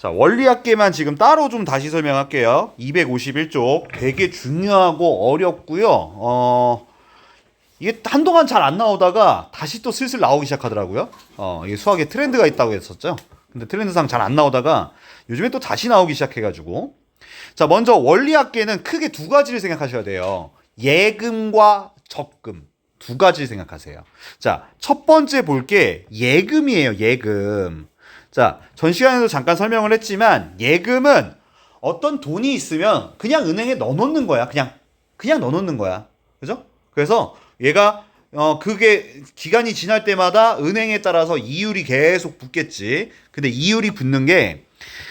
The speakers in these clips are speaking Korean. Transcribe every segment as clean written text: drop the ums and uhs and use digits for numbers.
자, 원리학계만 지금 따로 좀 다시 설명할게요. 251쪽 되게 중요하고 어렵고요. 이게 한동안 잘 안 나오다가 다시 또 슬슬 나오기 시작하더라고요. 이게 수학에 트렌드가 있다고 했었죠. 근데 트렌드상 잘 안 나오다가 요즘에 또 다시 나오기 시작해가지고. 자, 먼저 원리학계는 크게 두 가지를 생각하셔야 돼요. 예금과 적금. 두 가지를 생각하세요. 자, 첫 번째 볼 게 예금이에요, 예금. 자, 전 시간에도 잠깐 설명을 했지만 예금은 어떤 돈이 있으면 그냥 은행에 넣어놓는 거야. 그냥 넣어놓는 거야. 그죠? 그래서 얘가 그게 기간이 지날 때마다 은행에 따라서 이율이 계속 붙겠지. 근데 이율이 붙는 게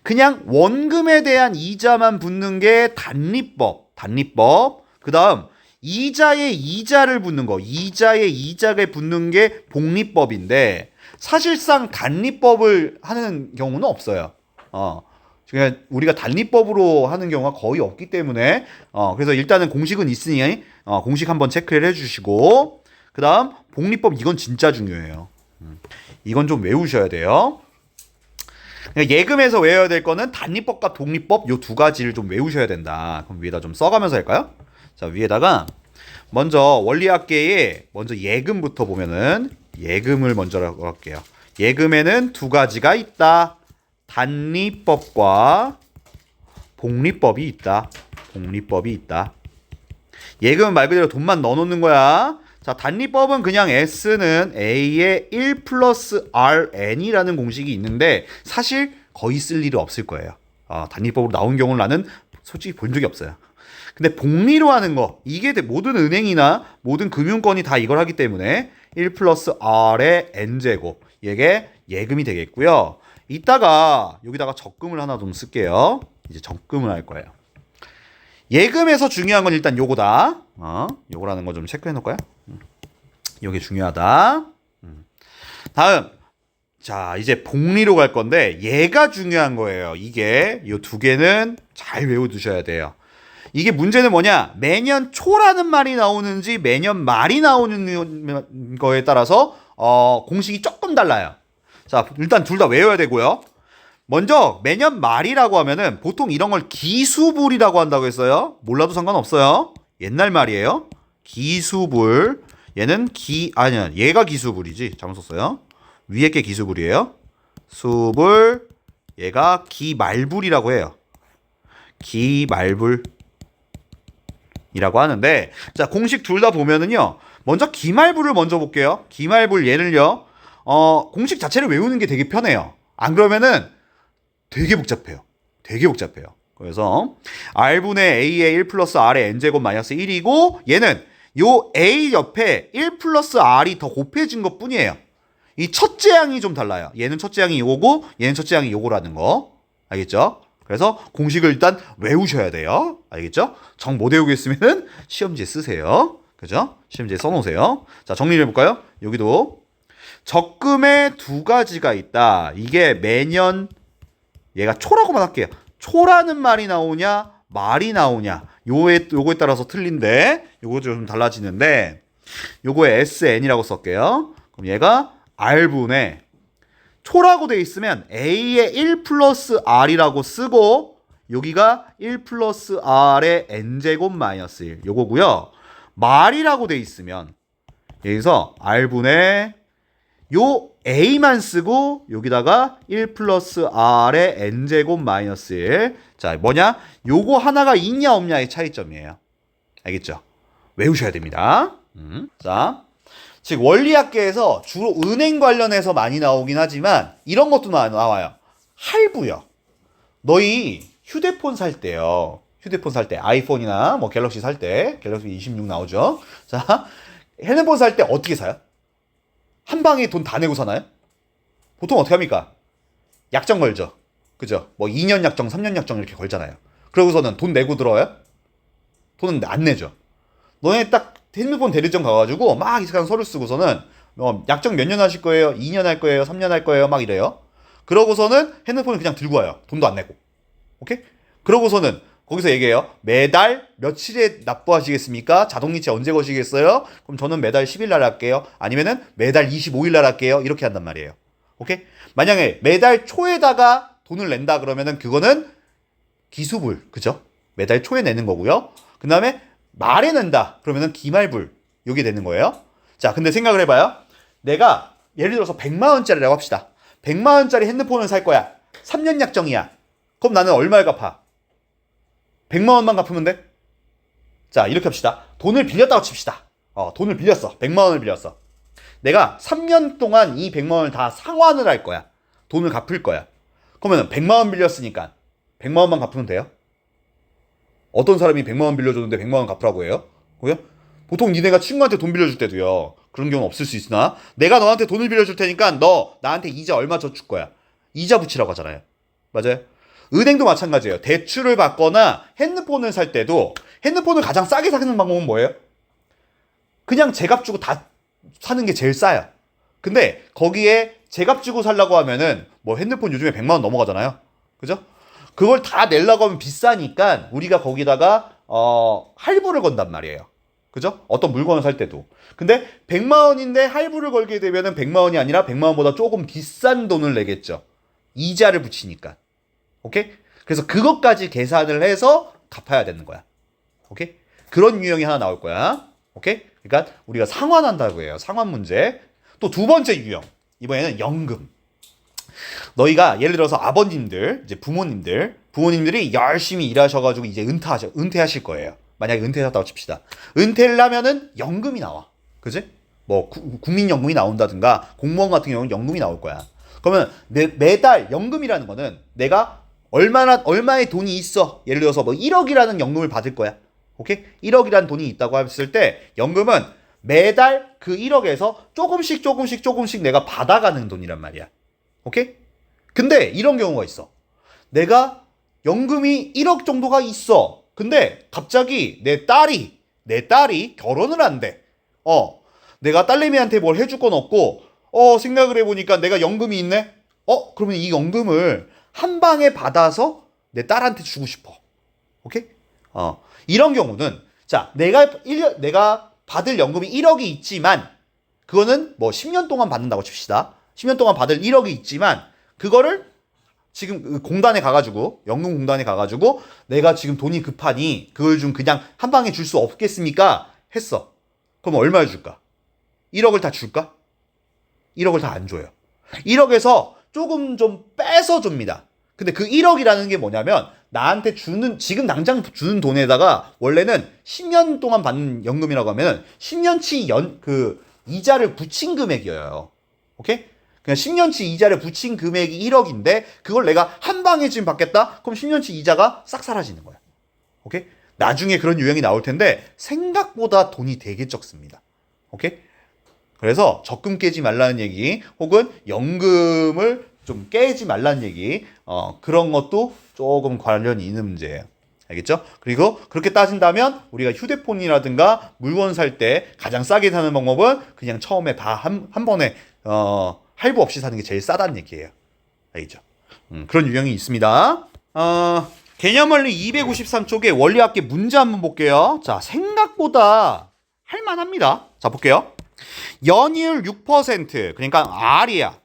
그냥 원금에 대한 이자만 붙는 게 단리법. 그다음 이자에 이자를 붙는 거. 이자에 이자가 붙는 게 복리법인데 사실상 단리법을 하는 경우는 없어요. 그러니까 우리가 단리법으로 하는 경우가 거의 없기 때문에 그래서 일단은 공식은 있으니 공식 한번 체크를 해주시고 그 다음 복리법 이건 진짜 중요해요. 이건 좀 외우셔야 돼요. 그러니까 예금에서 외워야 될 거는 단리법과 복리법 요 두 가지를 좀 외우셔야 된다. 그럼 위에다 좀 써가면서 할까요? 자, 위에다가 먼저 원리학계에 먼저 예금부터 보면은 예금을 먼저라고 할게요. 예금에는 두 가지가 있다. 단리법과 복리법이 있다. 예금은 말 그대로 돈만 넣어놓는 거야. 자, 단리법은 그냥 S는 A의 1 플러스 RN이라는 공식이 있는데 사실 거의 쓸 일이 없을 거예요. 단리법으로 나온 경우는 나는 솔직히 본 적이 없어요. 근데 복리로 하는 거 이게 모든 은행이나 모든 금융권이 다 이걸 하기 때문에 1 플러스 R의 N제곱 이게 예금이 되겠고요. 이따가 여기다가 적금을 하나 좀 쓸게요. 이제 적금을 할 거예요. 예금에서 중요한 건 일단 요거다. 요거라는 거 좀 체크해 놓을까요? 요게 중요하다. 다음. 자, 이제 복리로 갈 건데 얘가 중요한 거예요. 이게 요 두 개는 잘 외워두셔야 돼요. 이게 문제는 뭐냐? 매년 초라는 말이 나오는지 매년 말이 나오는 거에 따라서 공식이 조금 달라요. 자, 일단 둘 다 외워야 되고요. 먼저 매년 말이라고 하면은 보통 이런 걸 기수불이라고 한다고 했어요. 몰라도 상관없어요. 옛날 말이에요. 기수불. 얘는 아니야. 얘가 기수불이지. 잘못 썼어요. 위에 게 기수불이에요. 수불. 얘가 기말불이라고 해요. 기말불. 이라고 하는데 자, 공식 둘 다 보면은요. 먼저 기말불을 먼저 볼게요. 기말불 얘를요. 공식 자체를 외우는 게 되게 편해요. 안 그러면은 되게 복잡해요. 그래서 R분의 A의 1 플러스 R의 N제곱 마이너스 1이고 얘는 요 A 옆에 1 플러스 R이 더 곱해진 것 뿐이에요. 이 첫째 항이 좀 달라요. 얘는 첫째 항이 요거고 얘는 첫째 항이 요거라는 거. 알겠죠? 그래서 공식을 일단 외우셔야 돼요. 알겠죠? 정 못 외우겠으면은 시험지에 쓰세요. 그죠? 시험지에 써놓으세요. 자, 정리를 해볼까요? 여기도 적금에 두 가지가 있다. 이게 매년 얘가 초라고만 할게요. 초라는 말이 나오냐 말이 나오냐 요거에 따라서 틀린데 요거 좀 달라지는데 요거에 SN이라고 쓸게요. 그럼 얘가 R분의 초라고 돼 있으면 A의 1 플러스 R이라고 쓰고 여기가 1 플러스 R의 N제곱 마이너스 1 요거고요. 말이라고 돼 있으면 여기서 R분의 요 A만 쓰고 여기다가 1 플러스 R의 N제곱 마이너스 1. 자, 뭐냐? 요거 하나가 있냐 없냐의 차이점이에요. 알겠죠? 외우셔야 됩니다. 자, 즉 원리학계에서 주로 은행 관련해서 많이 나오긴 하지만 이런 것도 나와요. 할부요. 너희 휴대폰 살 때요. 아이폰이나 뭐 갤럭시 살 때 갤럭시 26 나오죠. 자, 핸드폰 살 때 어떻게 사요? 한 방에 돈 다 내고 사나요? 보통 어떻게 합니까? 약정 걸죠. 그죠? 뭐 2년 약정, 3년 약정 이렇게 걸잖아요. 그러고서는 돈 내고 들어와요? 돈은 안 내죠. 너네 딱 핸드폰 대리점 가가지고 막 이상한 서류 쓰고서는 약정 몇 년 하실 거예요? 2년 할 거예요? 3년 할 거예요? 막 이래요. 그러고서는 핸드폰을 그냥 들고 와요. 돈도 안 내고. 오케이? 그러고서는 거기서 얘기해요. 매달 며칠에 납부하시겠습니까? 자동이체 언제 거시겠어요? 그럼 저는 매달 10일 날 할게요. 아니면은 매달 25일 날 할게요. 이렇게 한단 말이에요. 오케이? 만약에 매달 초에다가 돈을 낸다 그러면은 그거는 기수불, 그죠? 매달 초에 내는 거고요. 그 다음에 말에 낸다 그러면은 기말불, 요게 되는 거예요. 자, 근데 생각을 해봐요. 내가 예를 들어서 100만 원짜리라고 합시다. 100만 원짜리 핸드폰을 살 거야. 3년 약정이야. 그럼 나는 얼마를 갚아? 100만 원만 갚으면 돼? 자, 이렇게 합시다. 돈을 빌렸다고 칩시다. 돈을 빌렸어. 100만 원을 빌렸어. 내가 3년 동안 이 100만 원을 다 상환을 할 거야. 돈을 갚을 거야. 그러면 100만 원 빌렸으니까 100만 원만 갚으면 돼요? 어떤 사람이 100만 원 빌려줬는데 100만 원 갚으라고 해요? 그요? 보통 니네가 친구한테 돈 빌려줄 때도요. 그런 경우는 없을 수 있으나 내가 너한테 돈을 빌려줄 테니까 너 나한테 이자 얼마 줘 줄 거야. 이자 붙이라고 하잖아요. 맞아요? 은행도 마찬가지예요. 대출을 받거나 핸드폰을 살 때도 핸드폰을 가장 싸게 사는 방법은 뭐예요? 그냥 제값 주고 다 사는 게 제일 싸요. 근데 거기에 제값 주고 살라고 하면은 뭐 핸드폰 요즘에 100만 원 넘어가잖아요. 그죠? 그걸 다 내려고 하면 비싸니까 우리가 거기다가 할부를 건단 말이에요. 그죠? 어떤 물건을 살 때도. 근데 100만 원인데 할부를 걸게 되면은 100만 원이 아니라 100만 원보다 조금 비싼 돈을 내겠죠. 이자를 붙이니까. 오케이? 그래서 그것까지 계산을 해서 갚아야 되는 거야. 오케이? 그런 유형이 하나 나올 거야. 오케이? 그러니까 우리가 상환한다고 해요. 상환 문제. 또 두 번째 유형. 이번에는 연금. 너희가 예를 들어서 아버님들, 이제 부모님들이 열심히 일하셔가지고 이제 은퇴하실 거예요. 만약에 은퇴하셨다고 칩시다. 은퇴를 하면은 연금이 나와. 그지? 뭐 국민연금이 나온다든가 공무원 같은 경우는 연금이 나올 거야. 그러면 매달 연금이라는 거는 내가 얼마의 돈이 있어. 예를 들어서 뭐 1억이라는 연금을 받을 거야. 오케이? 1억이라는 돈이 있다고 했을 때 연금은 매달 그 1억에서 조금씩 내가 받아가는 돈이란 말이야. 오케이? 근데 이런 경우가 있어. 내가 연금이 1억 정도가 있어. 근데 갑자기 내 딸이 결혼을 한대. 내가 딸내미한테 뭘 해줄 건 없고, 생각을 해보니까 내가 연금이 있네? 그러면 이 연금을 한 방에 받아서 내 딸한테 주고 싶어. 오케이? 이런 경우는, 자, 내가 받을 연금이 1억이 있지만, 그거는 뭐 10년 동안 받는다고 칩시다. 10년 동안 받을 1억이 있지만, 그거를 지금 공단에 가가지고, 연금공단에 가가지고, 내가 지금 돈이 급하니, 그걸 좀 그냥 한 방에 줄 수 없겠습니까? 했어. 그럼 얼마를 줄까? 1억을 다 줄까? 1억을 다 안 줘요. 1억에서 조금 좀 빼서 줍니다. 근데 그 1억이라는 게 뭐냐면, 나한테 지금 당장 주는 돈에다가, 원래는 10년 동안 받는 연금이라고 하면, 10년치 이자를 붙인 금액이에요. 오케이? 그냥 10년치 이자를 붙인 금액이 1억인데 그걸 내가 한 방에 지금 받겠다? 그럼 10년치 이자가 싹 사라지는 거야. 오케이? 나중에 그런 유형이 나올 텐데 생각보다 돈이 되게 적습니다. 오케이? 그래서 적금 깨지 말라는 얘기 혹은 연금을 좀 깨지 말라는 얘기 그런 것도 조금 관련이 있는 문제예요. 알겠죠? 그리고 그렇게 따진다면 우리가 휴대폰이라든가 물건 살 때 가장 싸게 사는 방법은 그냥 처음에 다 한 번에 할부 없이 사는 게 제일 싸다는 얘기예요. 알겠죠? 그런 유형이 있습니다. 개념원리 253쪽에 원리학계 문제 한번 볼게요. 자, 생각보다 할만합니다. 자, 볼게요. 연이율 6%, 그러니까 R이야.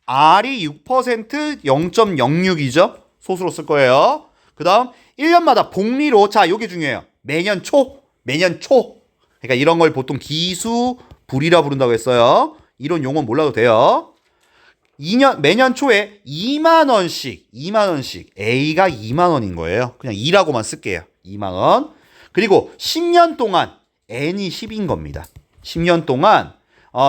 R이 6% 0.06이죠? 소수로 쓸 거예요. 그 다음 1년마다 복리로, 자, 요게 중요해요. 매년 초. 그러니까 이런 걸 보통 기수불이라 부른다고 했어요. 이런 용어는 몰라도 돼요. 매년 초에 2만 원씩 A가 2만 원인 거예요. 그냥 2라고만 쓸게요. 2만 원. 그리고 10년 동안 N이 10인 겁니다. 10년 동안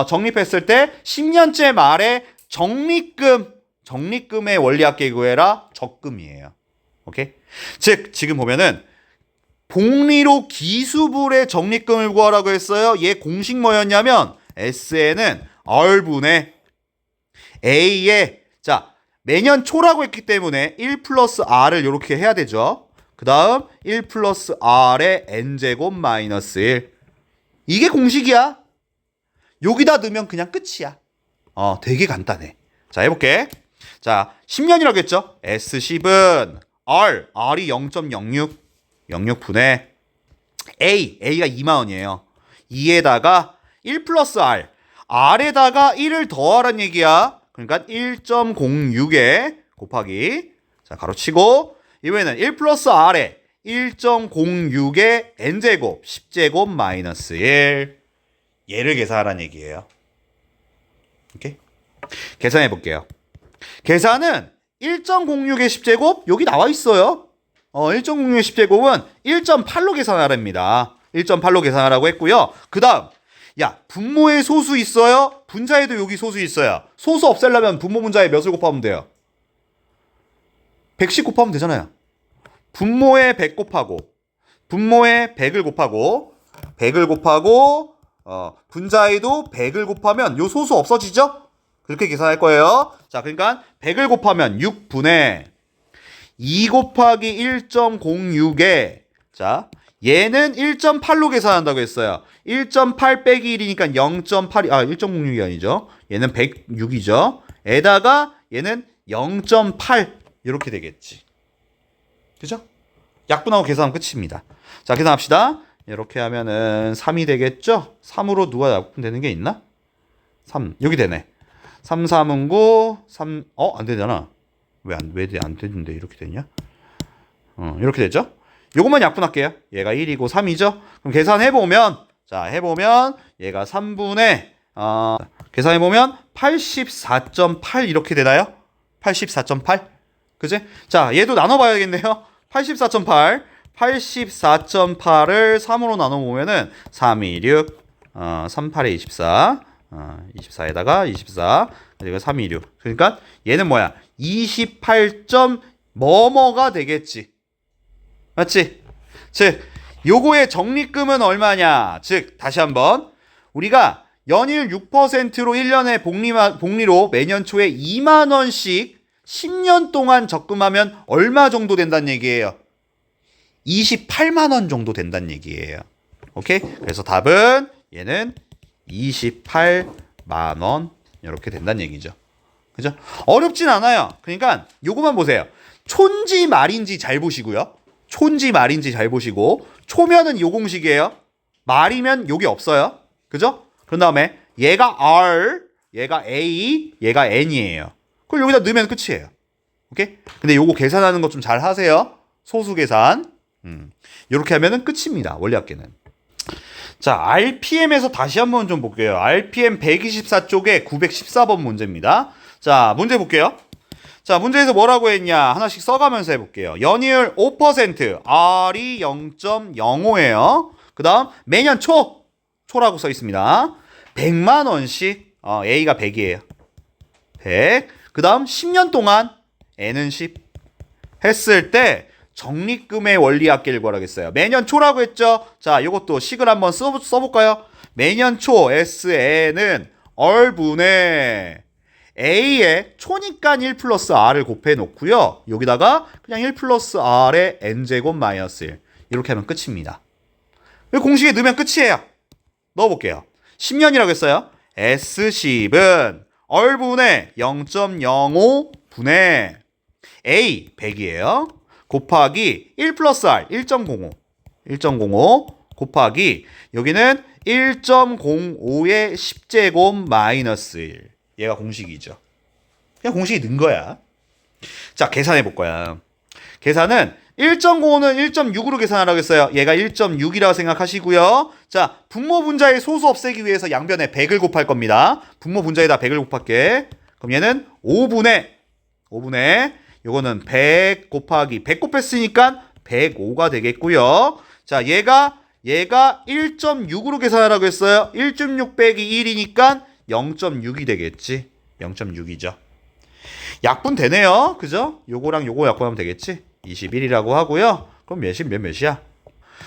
적립했을 때 10년째 말에 적립금의 원리학계 구해라 적금이에요. 오케이? 즉 지금 보면은 복리로 기수불의 적립금을 구하라고 했어요. 얘 공식 뭐였냐면 SN은 R분의 A에, 자, 매년 초라고 했기 때문에 1 플러스 R을 이렇게 해야 되죠. 그 다음 1 플러스 R의 N제곱 마이너스 1. 이게 공식이야. 여기다 넣으면 그냥 끝이야. 되게 간단해. 자, 해볼게. 자, 10년이라고 했죠. S10은 R이 0.06분의 A가 2만 원이에요. 2에다가 1 플러스 R에다가 1을 더하라는 얘기야. 그러니까 1.06에 곱하기 자, 가로치고 이번에는 1 플러스 R에 1.06의 n제곱 10제곱 마이너스 1 얘를 계산하라는 얘기예요. 오케이? 계산해 볼게요. 계산은 1.06의 10제곱 여기 나와 있어요. 1.06의 10제곱은 1.8로 계산하랍니다. 1.8로 계산하라고 했고요. 그 다음 야 분모에 소수 있어요? 분자에도 여기 소수 있어요. 소수 없애려면 분모 분자에 몇을 곱하면 돼요? 110 곱하면 되잖아요. 분모에 100 곱하고 분모에 100을 곱하고 100을 곱하고 분자에도 100을 곱하면 요 소수 없어지죠? 그렇게 계산할 거예요. 자, 그러니까 100을 곱하면 6분의 2 곱하기 1.06에 자, 얘는 1.8로 계산한다고 했어요. 1.8 빼기 1이니까 0.8이 1.06이 아니죠. 얘는 106이죠. 에다가 얘는 0.8 이렇게 되겠지. 그죠? 약분하고 계산하면 끝입니다. 자, 계산합시다. 이렇게 하면은 3이 되겠죠? 3으로 누가 약분되는 게 있나? 3 여기 되네. 3, 3은 9, 3 안 되잖아. 왜 안 되는데 이렇게 되냐? 이렇게 되죠? 요것만 약분할게요. 얘가 1이고 3이죠? 그럼 계산해보면 자, 해보면 얘가 3분의 계산해보면 84.8 이렇게 되나요? 84.8? 그지? 자, 얘도 나눠봐야겠네요. 84.8 84.8을 3으로 나눠보면은 3, 2, 6 3, 8에 24 24에다가 24 그리고 3, 2, 6 그러니까 얘는 뭐야? 28. 뭐뭐가 되겠지. 맞지? 즉 요거의 적립금은 얼마냐? 즉 다시 한번 우리가 연일 6%로 1년에 복리로 매년 초에 2만 원씩 10년 동안 적금하면 얼마 정도 된다는 얘기예요? 28만 원 정도 된다는 얘기예요. 오케이? 그래서 답은 얘는 28만 원 이렇게 된다는 얘기죠. 그죠? 어렵진 않아요. 그러니까 요거만 보세요. 촌지 말인지 잘 보시고요. 촌지 말인지 잘 보시고 초면은 요 공식이에요. 말이면 요게 없어요. 그죠? 그런 다음에 얘가 R, 얘가 A, 얘가 N이에요. 그걸 여기다 넣으면 끝이에요. 오케이? 근데 요거 계산하는 거 좀 잘 하세요. 소수 계산. 이렇게 하면은 끝입니다. 원리합계는. 자, RPM에서 다시 한번 좀 볼게요. RPM 124쪽에 914번 문제입니다. 자, 문제 볼게요. 자, 문제에서 뭐라고 했냐? 하나씩 써가면서 해볼게요. 연이율 5%, R이 0.05예요. 그 다음 매년 초라고 써 있습니다. 100만 원씩, A가 100이에요. 100. 그 다음 10년 동안 N은 10 했을 때 적립금의 원리합계를 구하라겠어요. 매년 초라고 했죠? 자, 요것도 식을 한번 써볼까요? 매년 초 SN은 얼분의 A에 초니까 1 플러스 R을 곱해 놓고요. 여기다가 그냥 1 플러스 R의 N제곱 마이너스 1 이렇게 하면 끝입니다. 공식에 넣으면 끝이에요. 넣어볼게요. 10년이라고 했어요. S10은 얼분의 0.05분의 A 100이에요. 곱하기 1 플러스 R 1.05 곱하기 여기는 1.05의 10제곱 마이너스 1 얘가 공식이죠. 그냥 공식이 는 거야. 자, 계산해 볼 거야. 계산은 1.05는 1.6으로 계산하라고 했어요. 얘가 1.6이라고 생각하시고요. 자, 분모 분자의 소수 없애기 위해서 양변에 100을 곱할 겁니다. 분모 분자에다 100을 곱할게. 그럼 얘는 5분의 요거는 100 곱하기 100 곱했으니까 105가 되겠고요. 자, 얘가 1.6으로 계산하라고 했어요. 1.6 빼기 1이니까 0.6이 되겠지. 0.6이죠. 약분 되네요. 그죠? 요거랑 요거 약분하면 되겠지. 21이라고 하고요. 그럼 몇이야?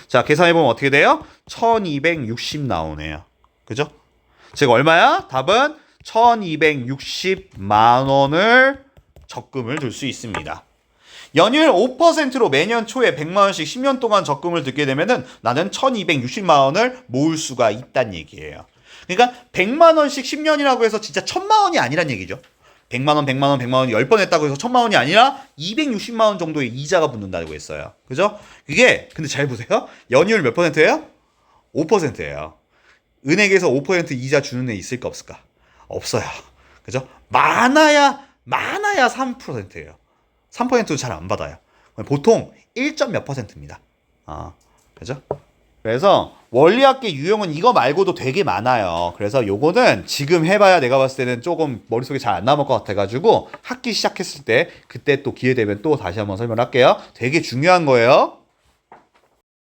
자, 계산해보면 어떻게 돼요? 1260 나오네요. 그죠? 즉 얼마야? 답은 1260만 원을 적금을 들 수 있습니다. 연율 5%로 매년 초에 100만 원씩 10년 동안 적금을 들게 되면은 나는 1260만 원을 모을 수가 있다는 얘기예요. 그러니까 100만 원씩 10년이라고 해서 진짜 1000만 원이 아니란 얘기죠. 100만 원, 100만 원, 100만 원 10번 했다고 해서 1000만 원이 아니라 260만 원 정도의 이자가 붙는다고 했어요. 그죠? 그게 근데 잘 보세요. 연율 몇 %예요? 5%예요. 은행에서 5% 이자 주는 애 있을까 없을까? 없어요. 그죠? 많아야 3%예요. 3%도 잘 안 받아요. 보통 1점 몇 %입니다. 그죠? 그래서 원리학계 유형은 이거 말고도 되게 많아요. 그래서 요거는 지금 해봐야 내가 봤을 때는 조금 머릿속에 잘 안 남을 것 같아가지고 학기 시작했을 때 그때 또 기회 되면 또 다시 한번 설명할게요. 되게 중요한 거예요.